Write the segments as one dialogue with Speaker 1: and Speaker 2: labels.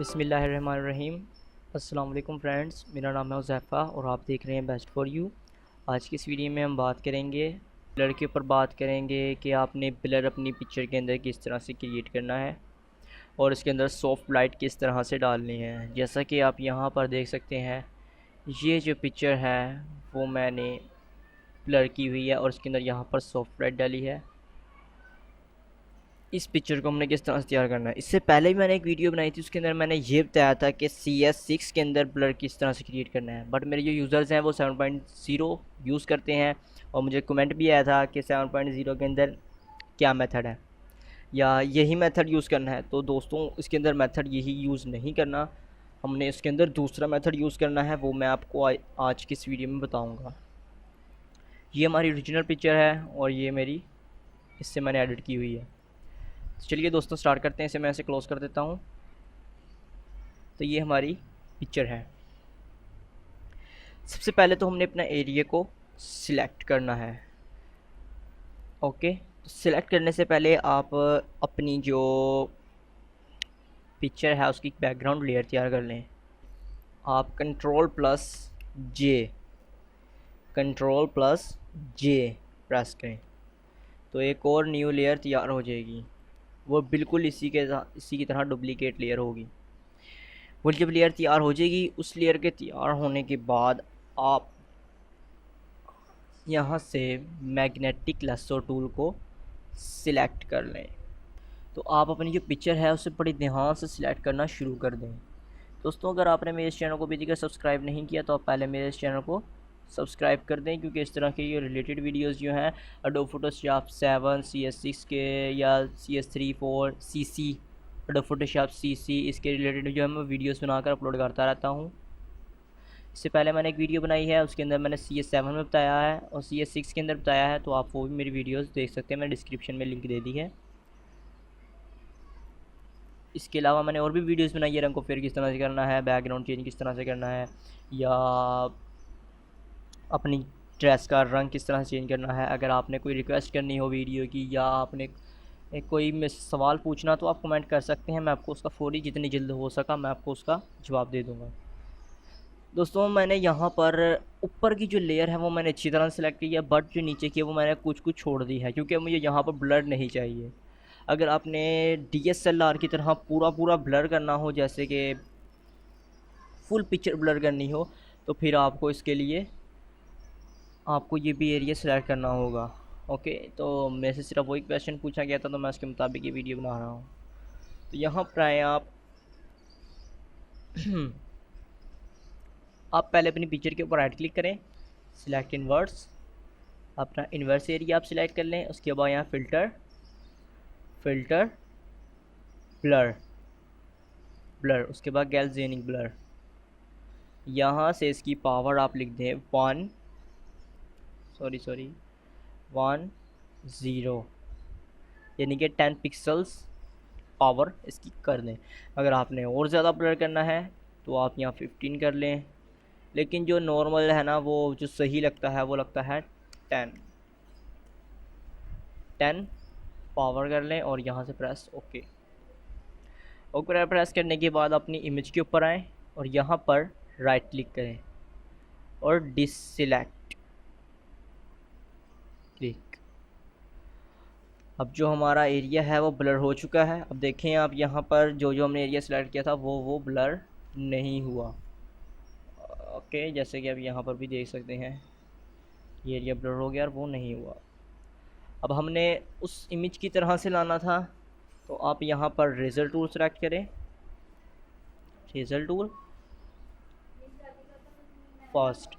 Speaker 1: बिस्मिल्लाहिर्रहमानिर्रहीम। अस्सलाम वालेकुम फ्रेंड्स, मेरा नाम है उज़ैफ़ा और आप देख रहे हैं बेस्ट फॉर यू। आज की इस वीडियो में हम बात करेंगे ब्लर के ऊपर बात करेंगे कि आपने ब्लर अपनी पिक्चर के अंदर किस तरह से क्रिएट करना है और इसके अंदर सॉफ्ट लाइट किस तरह से डालनी है। जैसा कि आप यहाँ पर देख सकते हैं, ये जो पिक्चर है वो मैंने ब्लर की हुई है और इसके अंदर यहाँ पर सॉफ्ट लाइट डाली है। इस पिक्चर को हमने किस तरह से तैयार करना है, इससे पहले भी मैंने एक वीडियो बनाई थी, उसके अंदर मैंने ये बताया था कि CS6 के अंदर ब्लर किस तरह से क्रिएट करना है। बट मेरे जो यूज़र्स हैं वो 7.0 यूज़ करते हैं और मुझे कमेंट भी आया था कि 7.0 के अंदर क्या मेथड है या यही मेथड यूज़ करना है। तो दोस्तों, इसके अंदर मेथड यही यूज़ नहीं करना, हमने इसके अंदर दूसरा मेथड यूज़ करना है, वो मैं आपको आज की इस वीडियो में बताऊँगा। ये हमारी ओरिजिनल पिक्चर है और ये मेरी इससे मैंने एडिट की हुई है। चलिए दोस्तों स्टार्ट करते हैं, इसे मैं ऐसे क्लोज़ कर देता हूँ। तो ये हमारी पिक्चर है। सबसे पहले तो हमने अपना एरिया को सिलेक्ट करना है। ओके, तो सिलेक्ट करने से पहले आप अपनी जो पिक्चर है उसकी बैकग्राउंड लेयर तैयार कर लें। आप कंट्रोल प्लस जे प्रेस करें तो एक और न्यू लेयर तैयार हो जाएगी। वो बिल्कुल इसी की तरह डुप्लीकेट लेयर होगी। वो जब लेयर तैयार हो जाएगी, उस लेयर के तैयार होने के बाद आप यहाँ से मैग्नेटिक लेसो टूल को सिलेक्ट कर लें। तो आप अपनी जो पिक्चर है उसे बड़ी ध्यान से सिलेक्ट करना शुरू कर दें। दोस्तों, अगर आपने मेरे इस चैनल को अभी तक सब्सक्राइब नहीं किया तो आप पहले मेरे इस चैनल को सब्सक्राइब कर दें, क्योंकि इस तरह के ये रिलेटेड वीडियोस जो हैं एडोब फोटोशॉप 7 CS6 के या CS3 4 CC adobe Photoshop CC इसके रिलेटेड जो है मैं वीडियोस बनाकर अपलोड करता रहता हूँ। इससे पहले मैंने एक वीडियो बनाई है, उसके अंदर मैंने CS7 में बताया है और CS6 के अंदर बताया है, तो आप वो भी मेरी वीडियोस देख सकते हैं, मैंने डिस्क्रिप्शन में लिंक दे दी है। इसके अलावा मैंने और भी वीडियोस बनाई है, रंग को फेयर किस तरह से करना है, बैकग्राउंड चेंज किस तरह से करना है, या अपनी ड्रेस का रंग किस तरह से चेंज करना है। अगर आपने कोई रिक्वेस्ट करनी हो वीडियो की या आपने कोई सवाल पूछना तो आप कमेंट कर सकते हैं, मैं आपको उसका फ़ौरी जितनी जल्द हो सका मैं आपको उसका जवाब दे दूँगा। दोस्तों, मैंने यहाँ पर ऊपर की जो लेयर है वो मैंने अच्छी तरह सेलेक्ट की है, बट जो नीचे की है वो मैंने कुछ छोड़ दी है, क्योंकि मुझे यहाँ पर ब्लर नहीं चाहिए। अगर आपने DSLR की तरह पूरा ब्लर करना हो, जैसे कि फुल पिक्चर ब्लर करनी हो, तो फिर आपको इसके लिए आपको ये भी एरिया सेलेक्ट करना होगा। ओके, तो मेरे से सिर्फ वही क्वेश्चन पूछा गया था तो मैं उसके मुताबिक ये वीडियो बना रहा हूँ। तो यहाँ पर आए आप आप पहले अपनी पिक्चर के ऊपर राइट क्लिक करें, सिलेक्ट इन्वर्स, अपना इन्वर्स एरिया आप सिलेक्ट कर लें। उसके बाद यहाँ फिल्टर ब्लर, उसके बाद गैल्वेनिक ब्लर। यहाँ से इसकी पावर आप लिख दें 10, यानी कि 10 पिक्सल्स पावर इसकी कर दें। अगर आपने और ज़्यादा ब्लर करना है तो आप यहाँ 15 कर लें, लेकिन जो नॉर्मल है ना, वो जो सही लगता है वो लगता है 10 पावर कर लें और यहाँ से प्रेस ओके प्रेस करने के बाद अपनी इमेज के ऊपर आएँ और यहाँ पर राइट क्लिक करें और डिससिलेक्ट क्लिक। अब जो हमारा एरिया है वो ब्लर हो चुका है। अब देखें आप यहाँ पर जो हमने एरिया सेलेक्ट किया था वो ब्लर नहीं हुआ। ओके, जैसे कि आप यहाँ पर भी देख सकते हैं ये एरिया ब्लर हो गया और वो नहीं हुआ। अब हमने उस इमेज की तरह से लाना था, तो आप यहाँ पर रेजर टूल सेलेक्ट करें, रेजर टूल फर्स्ट,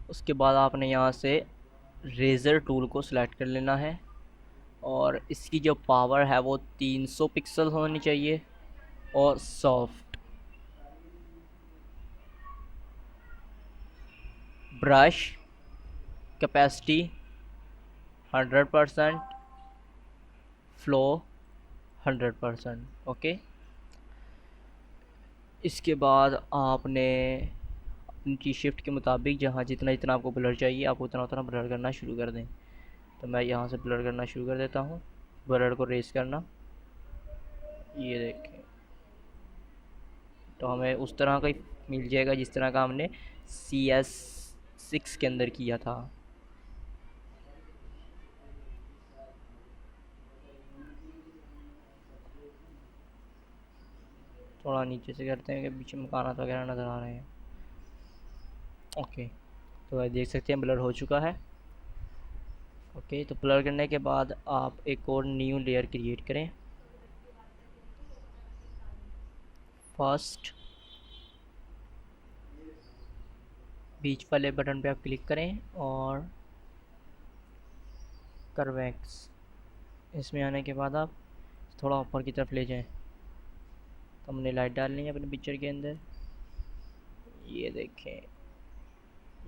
Speaker 1: उसके बाद आपने यहाँ से रेज़र टूल को सिलेक्ट कर लेना है और इसकी जो पावर है वो 300 पिक्सल होनी चाहिए और soft. Brush capacity 100%, flow 100%। Okay, इसके बाद आपने अपनी की शिफ्ट के मुताबिक जहाँ जितना जितना आपको ब्लर चाहिए आप उतना उतना ब्लर करना शुरू कर दें। तो मैं यहाँ से ब्लर करना शुरू कर देता हूँ, ब्लर को रेस करना, ये देखें। तो हमें उस तरह का ही मिल जाएगा जिस तरह का हमने CS6 के अंदर किया था। थोड़ा नीचे से करते हैं कि बीच में मकानात वगैरह नज़र आ रहे हैं। ओके, तो देख सकते हैं ब्लर हो चुका है। ओके, तो ब्लर करने के बाद आप एक और न्यू लेयर क्रिएट करें। फर्स्ट बीच वाले बटन पे आप क्लिक करें और कर्वेक्स, इसमें आने के बाद आप थोड़ा ऊपर की तरफ ले जाएं। तो हमने लाइट डालनी है अपने पिक्चर के अंदर, ये देखें,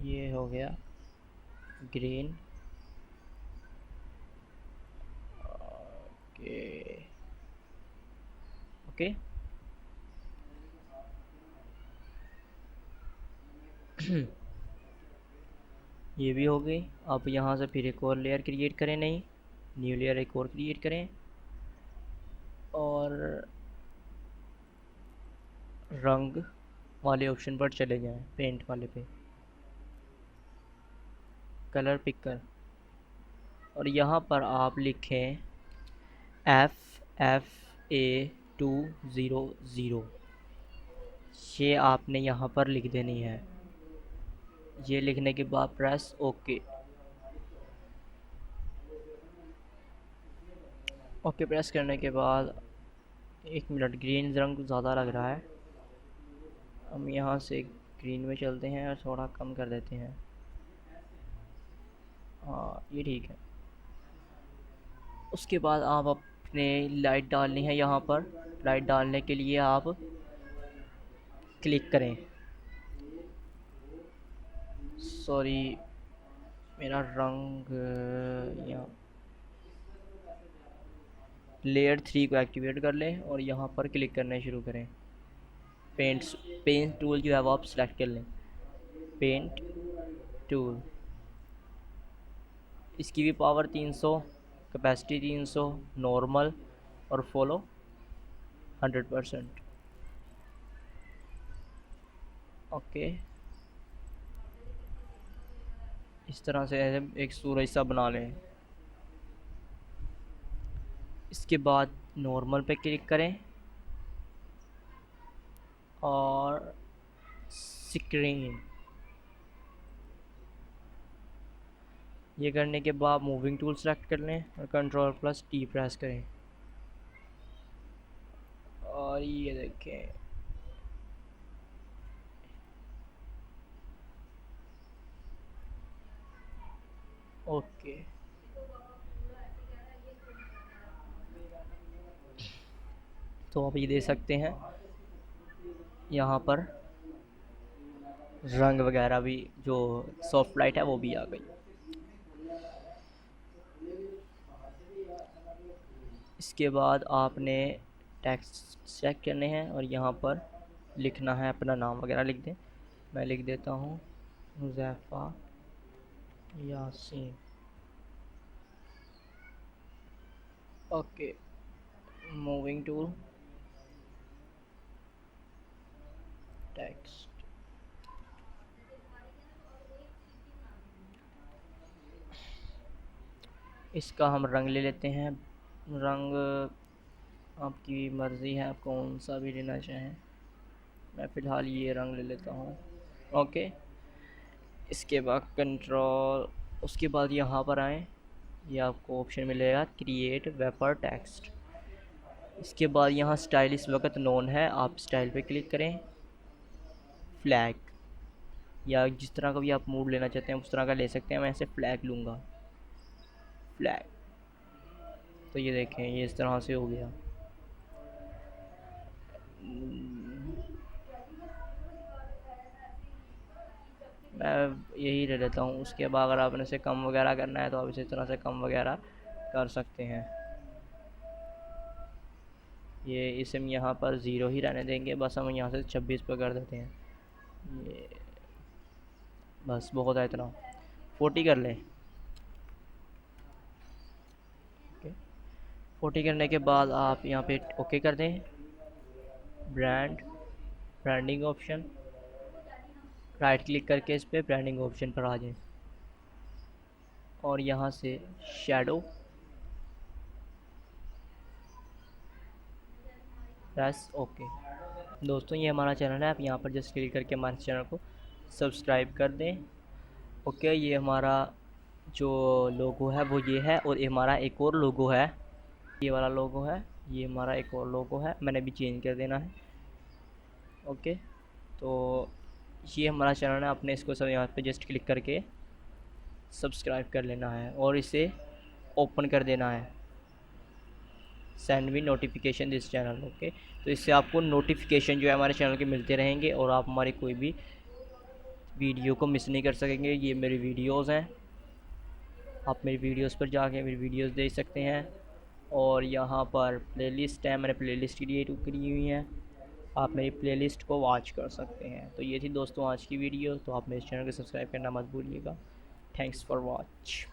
Speaker 1: ये हो गया ग्रीन। ओके ओके ये भी हो गई। आप यहाँ से फिर एक और लेयर क्रिएट करें, नहीं न्यू लेयर एक और क्रिएट करें और रंग वाले ऑप्शन पर चले जाएं, पेंट वाले पे, कलर पिकर, और यहाँ पर आप लिखें FFA200। ये आपने यहाँ पर लिख देनी है। ये लिखने के बाद प्रेस ओके। ओके प्रेस करने के बाद 1 मिनट, ग्रीन रंग ज़्यादा लग रहा है, हम यहाँ से ग्रीन में चलते हैं और थोड़ा कम कर देते हैं। हाँ ये ठीक है। उसके बाद आप अपने लाइट डालनी है। यहाँ पर लाइट डालने के लिए आप क्लिक करें, सॉरी मेरा रंग यहाँ लेयर 3 को एक्टिवेट कर लें और यहाँ पर क्लिक करने शुरू करें। पेंट टूल जो है वो आप सेलेक्ट कर लें, पेंट टूल, इसकी भी पावर 300, कैपेसिटी 300, नॉर्मल और फॉलो 100%। ओके, इस तरह से एक सूरज सा बना लें। इसके बाद नॉर्मल पे क्लिक करें और स्क्रीन, ये करने के बाद मूविंग टूल सेलेक्ट कर लें और Ctrl+T प्रेस करें और ये देखें ओके। तो आप ये दे सकते हैं यहाँ पर रंग वगैरह भी, जो सॉफ्ट लाइट है वो भी आ गई। इसके बाद आपने टेक्स्ट सेलेक्ट करने हैं और यहाँ पर लिखना है, अपना नाम वगैरह लिख दें। मैं लिख देता हूँ Huzaifa Yasin. Okay, moving tool, text, इसका हम रंग ले लेते हैं। रंग आपकी मर्ज़ी है, आप कौन सा भी लेना चाहें, मैं फ़िलहाल ये रंग ले लेता हूँ। ओके, इसके बाद कंट्रोल, उसके बाद यहाँ पर आएँ, ये आपको ऑप्शन मिलेगा क्रिएट वेपर टेक्स्ट। इसके बाद यहाँ स्टाइल इस वक्त नॉन है, आप स्टाइल पे क्लिक करें। फ्लैग, या जिस तरह का भी आप मूड लेना चाहते हैं उस तरह का ले सकते हैं, मैं ऐसे फ्लैग लूँगा, फ्लैग। तो ये देखें ये इस तरह से हो गया। मैं यही ले लेता हूँ। उसके बाद अगर आपने इसे कम वगैरह करना है तो आप इसी तरह से कम वगैरह कर सकते हैं। ये इसम यहाँ पर 0 ही रहने देंगे, बस हम यहाँ से 26 पर कर देते हैं। ये बस बहुत है इतना, 40 कर लें। ओके, 40 करने के बाद आप यहाँ पे ओके कर दें। ब्रांडिंग ऑप्शन, राइट क्लिक करके इस पर ब्रांडिंग ऑप्शन पर आ जाएं और यहाँ से शैडो, प्रेस ओके। दोस्तों ये हमारा चैनल है, आप यहाँ पर जस्ट क्लिक करके हमारे चैनल को सब्सक्राइब कर दें। ओके, ये हमारा जो लोगो है वो ये है, और ये हमारा एक और लोगो है, ये वाला लोगो है, ये हमारा एक और लोगो है, मैंने भी चेंज कर देना है। ओके, तो ये हमारा चैनल है, आपने इसको सब यहाँ पे जस्ट क्लिक करके सब्सक्राइब कर लेना है और इसे ओपन कर देना है, send me notification this channel. Okay, तो इससे आपको नोटिफिकेशन जो है हमारे चैनल के मिलते रहेंगे और आप हमारी कोई भी वीडियो को मिस नहीं कर सकेंगे। ये मेरी वीडियोस हैं, आप मेरी वीडियोस पर जाके मेरी वीडियोस देख सकते हैं, और यहाँ पर प्लेलिस्ट है, मैंने प्लेलिस्ट क्रिएट करी हुई है, आप मेरी प्लेलिस्ट को वॉच कर सकते हैं। तो ये थी दोस्तों आज की वीडियो, तो आप मेरे चैनल को सब्सक्राइब करना मत भूलिएगा। Thanks for watch.